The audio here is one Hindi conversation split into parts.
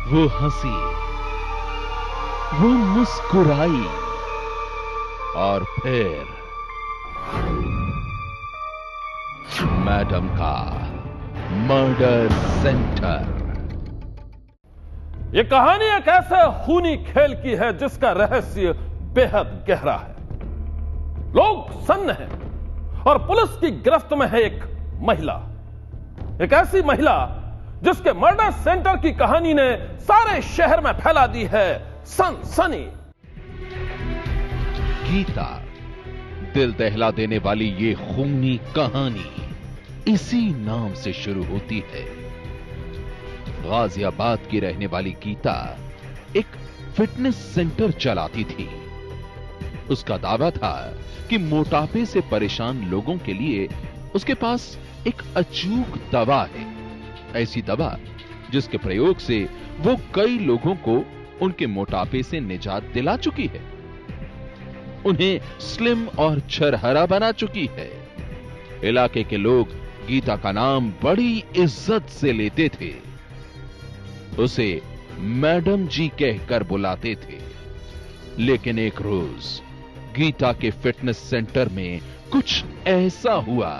वो हंसी, वो मुस्कुराई और फिर मैडम का मर्डर सेंटर। यह कहानी एक ऐसे खूनी खेल की है जिसका रहस्य बेहद गहरा है। लोग सन्न हैं और पुलिस की गिरफ्त में है एक महिला, एक ऐसी महिला जिसके मर्डर सेंटर की कहानी ने सारे शहर में फैला दी है सनसनी। गीता, दिल दहला देने वाली ये खूनी कहानी इसी नाम से शुरू होती है। गाजियाबाद की रहने वाली गीता एक फिटनेस सेंटर चलाती थी। उसका दावा था कि मोटापे से परेशान लोगों के लिए उसके पास एक अचूक दवा है, ऐसी दवा जिसके प्रयोग से वो कई लोगों को उनके मोटापे से निजात दिला चुकी है, उन्हें स्लिम और छरहरा बना चुकी है। इलाके के लोग गीता का नाम बड़ी इज्जत से लेते थे, उसे मैडम जी कहकर बुलाते थे। लेकिन एक रोज गीता के फिटनेस सेंटर में कुछ ऐसा हुआ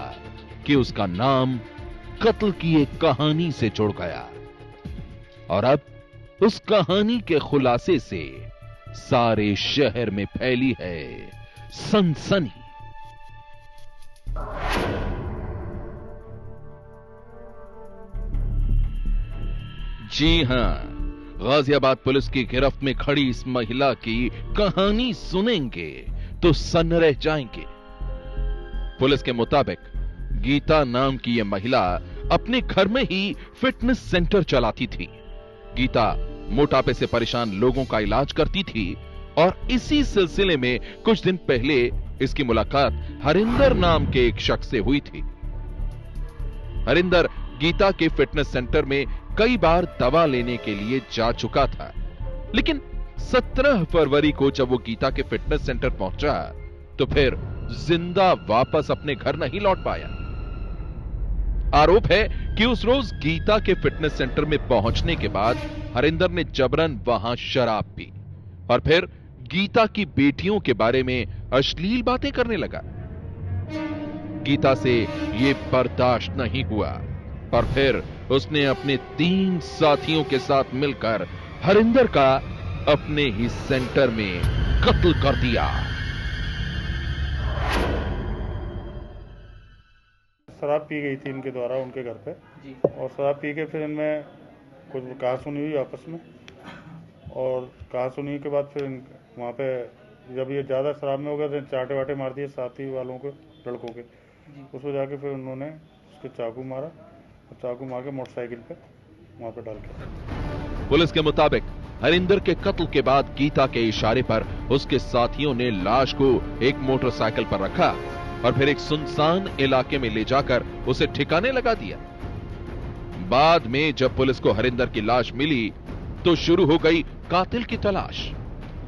कि उसका नाम कत्ल की एक कहानी से जुड़ गया और अब उस कहानी के खुलासे से सारे शहर में फैली है सनसनी। जी हां, गाजियाबाद पुलिस की गिरफ्त में खड़ी इस महिला की कहानी सुनेंगे तो सन्न रह जाएंगे। पुलिस के मुताबिक गीता नाम की यह महिला अपने घर में ही फिटनेस सेंटर चलाती थी। गीता मोटापे से परेशान लोगों का इलाज करती थी और इसी सिलसिले में कुछ दिन पहले इसकी मुलाकात हरिंदर नाम के एक शख्स से हुई थी। हरिंदर गीता के फिटनेस सेंटर में कई बार दवा लेने के लिए जा चुका था, लेकिन 17 फरवरी को जब वो गीता के फिटनेस सेंटर पहुंचा तो फिर जिंदा वापस अपने घर नहीं लौट पाया। आरोप है कि उस रोज गीता के फिटनेस सेंटर में पहुंचने के बाद हरिंदर ने जबरन वहां शराब पी और फिर गीता की बेटियों के बारे में अश्लील बातें करने लगा। गीता से यह बर्दाश्त नहीं हुआ और फिर उसने अपने 3 साथियों के साथ मिलकर हरिंदर का अपने ही सेंटर में कत्ल कर दिया। शराब पी गई थी इनके द्वारा उनके घर पे जी। और शराब पी के फिर इनमें कुछ कहा सुनी हुई आपस में, और कहा सुनी के बाद फिर वहाँ पे जब ये ज़्यादा शराब में हो गए तो चाटे वाटे मार दिए साथी वालों को, लड़कों के। उसको जाके फिर उन्होंने उसके चाकू मारा और चाकू मार के मोटरसाइकिल पे वहाँ पे डाल के। पुलिस के मुताबिक हरिंदर के कत्ल के बाद गीता के इशारे पर उसके साथियों ने लाश को एक मोटरसाइकिल पर रखा और फिर एक सुनसान इलाके में ले जाकर उसे ठिकाने लगा दिया। बाद में जब पुलिस को हरिंदर की लाश मिली तो शुरू हो गई कातिल की तलाश।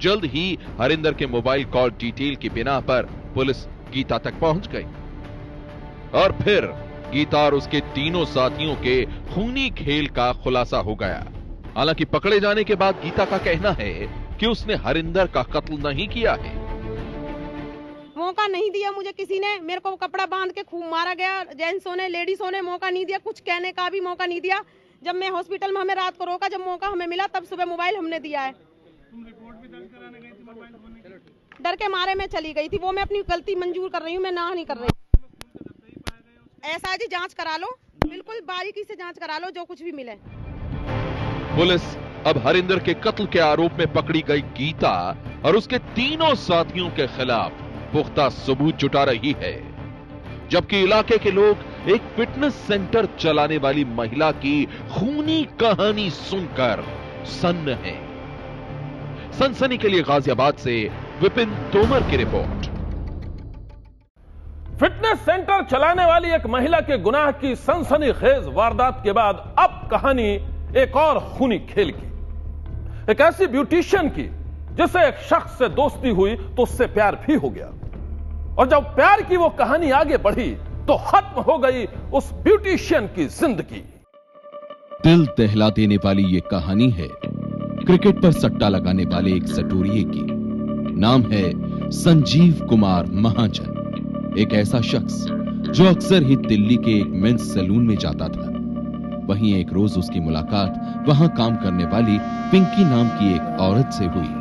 जल्द ही हरिंदर के मोबाइल कॉल डिटेल की बिना पर पुलिस गीता तक पहुंच गई और फिर गीता और उसके तीनों साथियों के खूनी खेल का खुलासा हो गया। हालांकि पकड़े जाने के बाद गीता का कहना है कि उसने हरिंदर का कत्ल नहीं किया है। मौका नहीं दिया मुझे किसी ने, मेरे को कपड़ा बांध के खूब मारा गया, जेंट्सों ने लेडीजों ने मौका नहीं दिया, कुछ कहने का भी मौका नहीं दिया। जब मैं हॉस्पिटल में हमें रात को रोका, जब मौका हमें मिला तब सुबह मोबाइल हमने दिया है। तुम रिपोर्ट भी दर्ज कराने गई थी मोबाइल खोने की? डर के मारे मैं चली गई थी, वो मैं अपनी गलती मंजूर कर रही हूँ, मैं ना नहीं कर रही। ऐसा है जी, जांच करा लो, बिल्कुल बारीकी से जांच करा लो, जो कुछ भी मिले। पुलिस अब हरिंदर के कत्ल के आरोप में पकड़ी गई गीता और उसके तीनों साथियों के खिलाफ पुख्ता सबूत जुटा रही है, जबकि इलाके के लोग एक फिटनेस सेंटर चलाने वाली महिला की खूनी कहानी सुनकर सन्न हैं। सनसनी के लिए गाजियाबाद से विपिन तोमर की रिपोर्ट। फिटनेस सेंटर चलाने वाली एक महिला के गुनाह की सनसनीखेज वारदात के बाद अब कहानी एक और खूनी खेल की, एक ऐसी ब्यूटिशियन की जिससे एक शख्स से दोस्ती हुई तो उससे प्यार भी हो गया, और जब प्यार की वो कहानी आगे बढ़ी तो खत्म हो गई उस ब्यूटिशियन की जिंदगी। दिल दहला देने वाली ये कहानी है क्रिकेट पर सट्टा लगाने वाले एक सटोरिये की। नाम है संजीव कुमार महाजन। एक ऐसा शख्स जो अक्सर ही दिल्ली के एक मेंस सैलून में जाता था। वहीं एक रोज उसकी मुलाकात वहां काम करने वाली पिंकी नाम की एक औरत से हुई।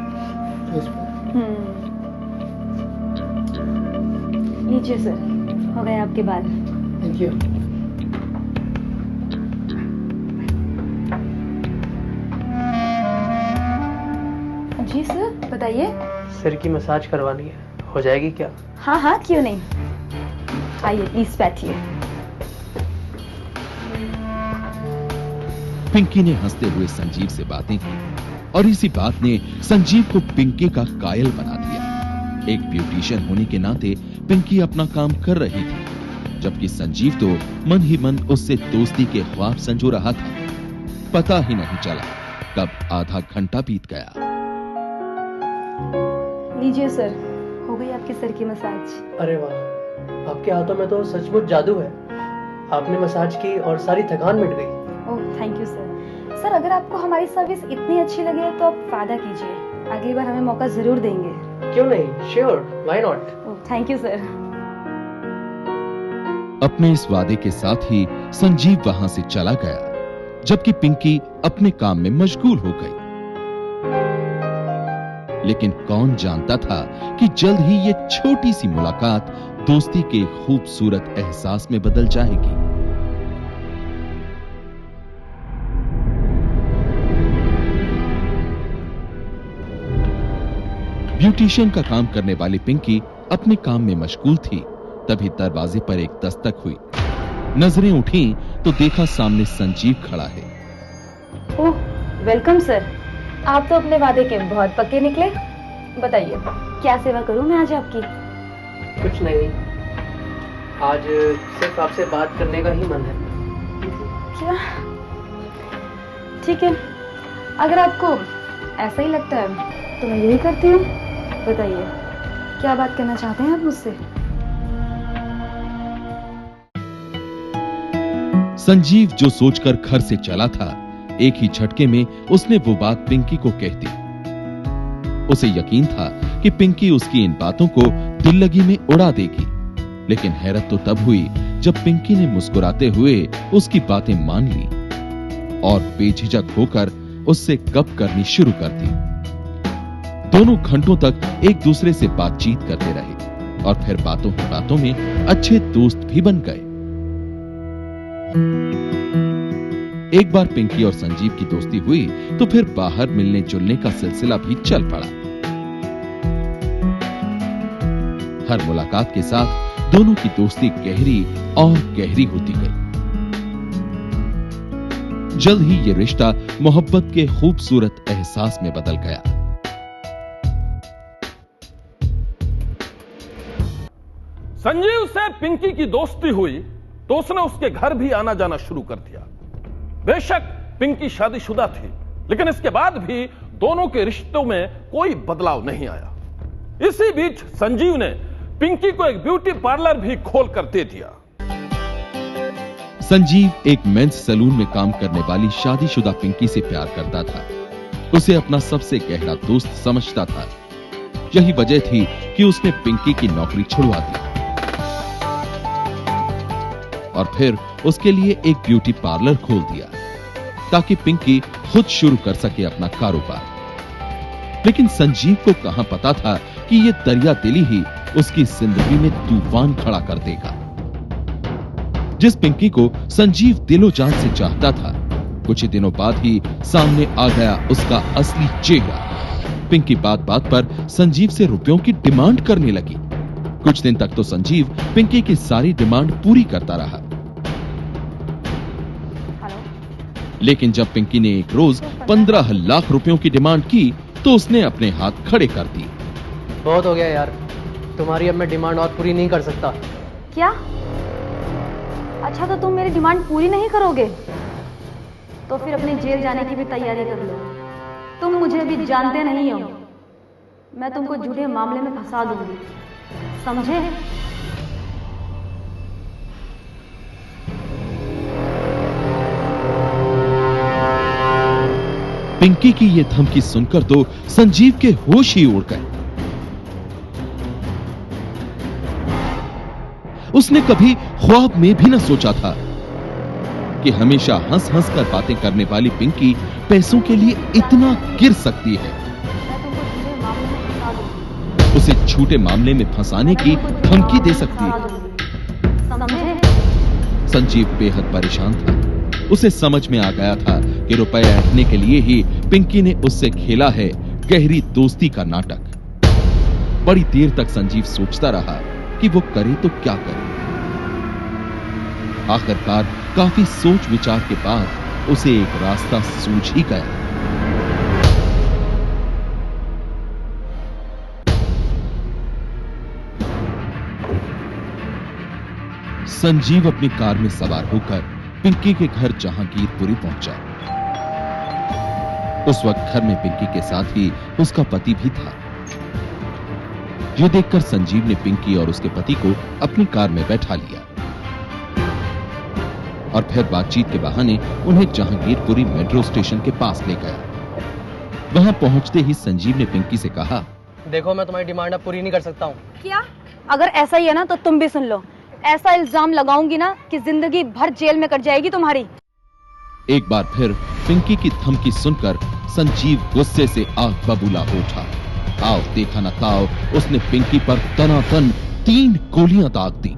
लीजिए सर, हो गए आपके बाल। Thank you. जी सर, बताइए। सिर की मसाज करवानी है, हो जाएगी क्या? हाँ हाँ, क्यों नहीं। आइए प्लीज बैठिए। पिंकी ने हंसते हुए संजीव से बातें की और इसी बात ने संजीव को पिंकी का कायल बना दिया। एक ब्यूटिशियन होने के नाते पिंकी अपना काम कर रही थी, जबकि संजीव तो मन ही मन उससे दोस्ती के ख्वाब संजो रहा था। पता ही नहीं चला कब आधा घंटा बीत गया। लीजिए सर, हो गई आपके सर की मसाज। अरे वाह, आपके हाथों में तो सचमुच जादू है। आपने मसाज की और सारी थकान मिट गई। Oh thank you sir. Sir अगर आपको हमारी सर्विस इतनी अच्छी लगे तो आप वादा कीजिए, अगली बार हमें मौका जरूर देंगे। क्यों नहीं, sure, why not. Oh thank you sir. अपने इस वादे के साथ ही संजीव वहां से चला गया, जबकि पिंकी अपने काम में मशगूल हो गई। लेकिन कौन जानता था कि जल्द ही ये छोटी सी मुलाकात दोस्ती के खूबसूरत एहसास में बदल जाएगी। ब्यूटिशियन का काम करने वाली पिंकी अपने काम में मशगूल थी। तभी दरवाजे पर एक दस्तक हुई। नजरें उठी तो देखा सामने संजीव खड़ा है। ओह वेलकम सर, आप तो अपने वादे के बहुत पक्के निकले। बताइए क्या सेवा करूं मैं आज आपकी? कुछ नहीं, आज सिर्फ आपसे बात करने का ही मन है। क्या? ठीक है, अगर आपको ऐसा ही लगता है तो मैं यही करती हूँ। बताइए क्या बात करना चाहते हैं आप मुझसे? संजीव जो सोचकर घर से चला था, एक ही झटके में उसने वो बात पिंकी को कह दी। उसे यकीन था कि पिंकी उसकी इन बातों को दिल लगी में उड़ा देगी, लेकिन हैरत तो तब हुई जब पिंकी ने मुस्कुराते हुए उसकी बातें मान ली और बेझिझक होकर उससे गप करनी शुरू कर दी। दोनों घंटों तक एक दूसरे से बातचीत करते रहे और फिर बातों ही बातों में अच्छे दोस्त भी बन गए। एक बार पिंकी और संजीव की दोस्ती हुई तो फिर बाहर मिलने जुलने का सिलसिला भी चल पड़ा। हर मुलाकात के साथ दोनों की दोस्ती गहरी और गहरी होती गई। जल्द ही ये रिश्ता मोहब्बत के खूबसूरत एहसास में बदल गया। संजीव से पिंकी की दोस्ती हुई तो उसने उसके घर भी आना जाना शुरू कर दिया। बेशक पिंकी शादीशुदा थी, लेकिन इसके बाद भी दोनों के रिश्तों में कोई बदलाव नहीं आया। इसी बीच संजीव ने पिंकी को एक ब्यूटी पार्लर भी खोल कर दे दिया। संजीव एक मेंस सैलून में काम करने वाली शादीशुदा पिंकी से प्यार करता था। उसे अपना सबसे गहरा दोस्त समझता था। यही वजह थी कि उसने पिंकी की नौकरी छुड़वा दी और फिर उसके लिए एक ब्यूटी पार्लर खोल दिया ताकि पिंकी खुद शुरू कर सके अपना कारोबार। लेकिन संजीव को कहां पता था कि ये दरिया दिली ही उसकी जिंदगी में तूफान खड़ा कर देगा। जिस पिंकी को संजीव दिलो जान से चाहता था, कुछ ही दिनों बाद ही सामने आ गया उसका असली चेहरा। पिंकी बात बात पर संजीव से रुपयों की डिमांड करने लगी। कुछ दिन तक तो संजीव पिंकी की सारी डिमांड पूरी करता रहा, लेकिन जब पिंकी ने एक रोज 15 लाख रुपयों की डिमांड की तो उसने अपने हाथ खड़े कर दिए। बहुत हो गया यार, तुम्हारी अब मैं डिमांड और पूरी नहीं कर सकता। क्या? अच्छा तो तुम मेरी डिमांड पूरी नहीं करोगे तो फिर अपनी जेल जाने की भी तैयारी कर लो। तुम मुझे अभी जानते नहीं हो, मैं तुमको झूठे मामले में फंसा दूंगी, समझे? पिंकी की ये धमकी सुनकर तो संजीव के होश ही उड़ गए। उसने कभी ख्वाब में भी न सोचा था कि हमेशा हंस हंस कर बातें करने वाली पिंकी पैसों के लिए इतना गिर सकती है। उसे झूठे मामले में फंसाने की धमकी दे सकती है। संजीव बेहद परेशान था। उसे समझ में आ गया था कि रुपए ऐंठने के लिए ही पिंकी ने उससे खेला है गहरी दोस्ती का नाटक। बड़ी देर तक संजीव सोचता रहा कि वो करे तो क्या करे। आखिरकार काफी सोच विचार के बाद उसे एक रास्ता सूझ ही गया। संजीव अपनी कार में सवार होकर पिंकी के घर जहांगीरपुरी पहुंचा। उस वक्त घर में पिंकी के साथ ही उसका पति भी था। यह देखकर संजीव ने पिंकी और उसके पति को अपनी कार में बैठा लिया और फिर बातचीत के बहाने उन्हें जहांगीरपुरी मेट्रो स्टेशन के पास ले गया। वहां पहुंचते ही संजीव ने पिंकी से कहा, देखो मैं तुम्हारी डिमांड अब पूरी नहीं कर सकता हूँ। क्या? अगर ऐसा ही है ना तो तुम भी सुन लो। ऐसा इल्जाम लगाऊंगी ना कि जिंदगी भर जेल में कट जाएगी तुम्हारी। एक बार फिर पिंकी की धमकी सुनकर संजीव गुस्से से आग बबूला हो उठा। आओ देखा न ताओ, उसने पिंकी पर तनातन 3 गोलियां दाग दी।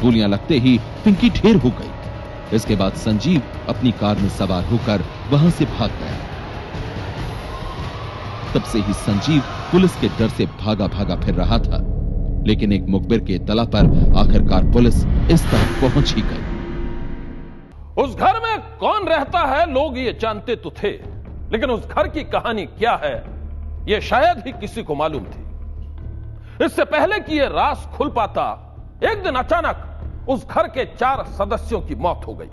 गोलियां लगते ही पिंकी ढेर हो गई। इसके बाद संजीव अपनी कार में सवार होकर वहां से भाग गया। तब से ही संजीव पुलिस के डर से भागा भागा फिर रहा था, लेकिन एक मुखबिर के इत्तला पर आखिरकार पुलिस इस तक पहुंच ही गई। उस घर में कौन रहता है लोग ये जानते तो थे, लेकिन उस घर की कहानी क्या है ये शायद ही किसी को मालूम थी। इससे पहले कि ये राज खुल पाता, एक दिन अचानक उस घर के 4 सदस्यों की मौत हो गई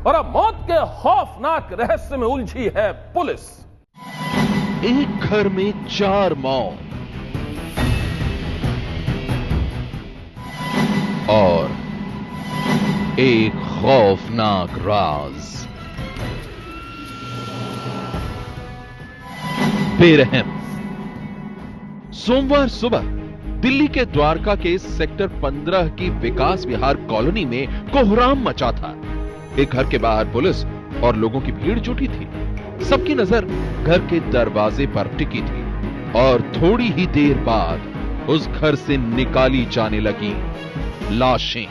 और अब मौत के खौफनाक रहस्य में उलझी है पुलिस। एक घर में 4 मौत और एक खौफनाक राज। बेरहम। सोमवार सुबह दिल्ली के द्वारका के सेक्टर 15 की विकास विहार कॉलोनी में कोहराम मचा था। एक घर के बाहर पुलिस और लोगों की भीड़ जुटी थी। सबकी नजर घर के दरवाजे पर टिकी थी और थोड़ी ही देर बाद उस घर से निकाली जाने लगी लाशें।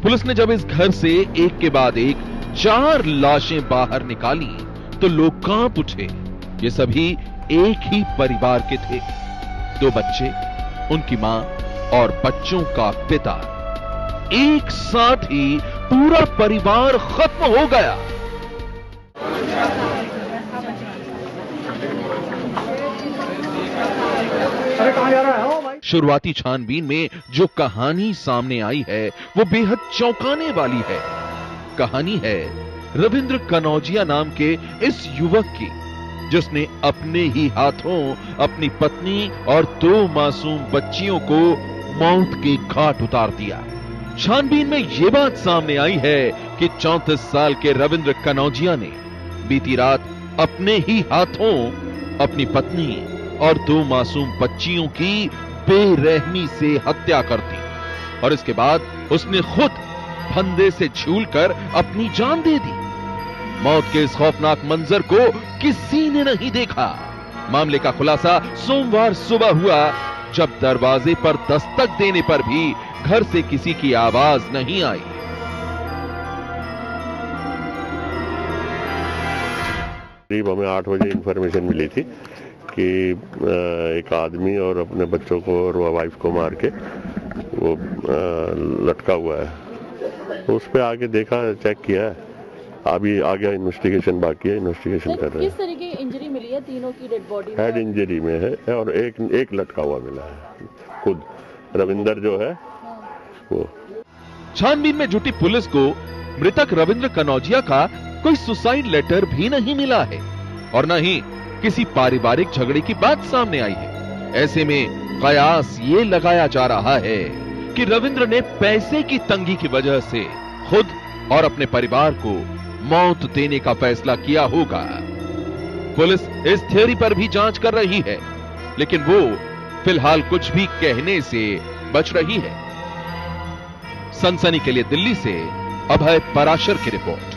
पुलिस ने जब इस घर से एक के बाद एक 4 लाशें बाहर निकाली तो लोग कांप उठे। ये सभी एक ही परिवार के थे। 2 बच्चे, उनकी मां और बच्चों का पिता। एक साथ ही पूरा परिवार खत्म हो गया। शुरुआती छानबीन में जो कहानी सामने आई है वो बेहद चौंकाने वाली है। कहानी है रविंद्र कनौजिया नाम के इस युवक की, जिसने अपने ही हाथों अपनी पत्नी और 2 मासूम बच्चियों को मौत के घाट उतार दिया। छानबीन में यह बात सामने आई है कि 34 साल के रविंद्र कनौजिया ने बीती रात अपने ही हाथों अपनी पत्नी और 2 मासूम बच्चियों की बेरहमी से हत्या कर दी और इसके बाद उसने खुद फंदे से झूलकर अपनी जान दे दी। मौत के इस खौफनाक मंजर को किसी ने नहीं देखा। मामले का खुलासा सोमवार सुबह हुआ, जब दरवाजे पर दस्तक देने पर भी घर से किसी की आवाज नहीं आई। करीब हमें 8 बजे इंफॉर्मेशन मिली थी कि एक आदमी और अपने बच्चों को और वाइफ को मार के वो लटका हुआ है। तो उस पे आके देखा, चेक किया है। अभी आगे इन्वेस्टिगेशन बाकी है, इन्वेस्टिगेशन कर रहे हैं। किस तरीके की इंजरी मिली है? तीनों की डेड बॉडी हेड इंजरी में है और एक लटका हुआ मिला है, खुद रविंदर जो है वो। छानबीन में जुटी पुलिस को मृतक रविंद्र कनौजिया का कोई सुसाइड लेटर भी नहीं मिला है और न ही किसी पारिवारिक झगड़े की बात सामने आई है। ऐसे में कयास ये लगाया जा रहा है कि रविंद्र ने पैसे की तंगी की वजह से खुद और अपने परिवार को मौत देने का फैसला किया होगा। पुलिस इस थ्योरी पर भी जांच कर रही है, लेकिन वो फिलहाल कुछ भी कहने से बच रही है। सनसनी के लिए दिल्ली से अभय पराशर की रिपोर्ट।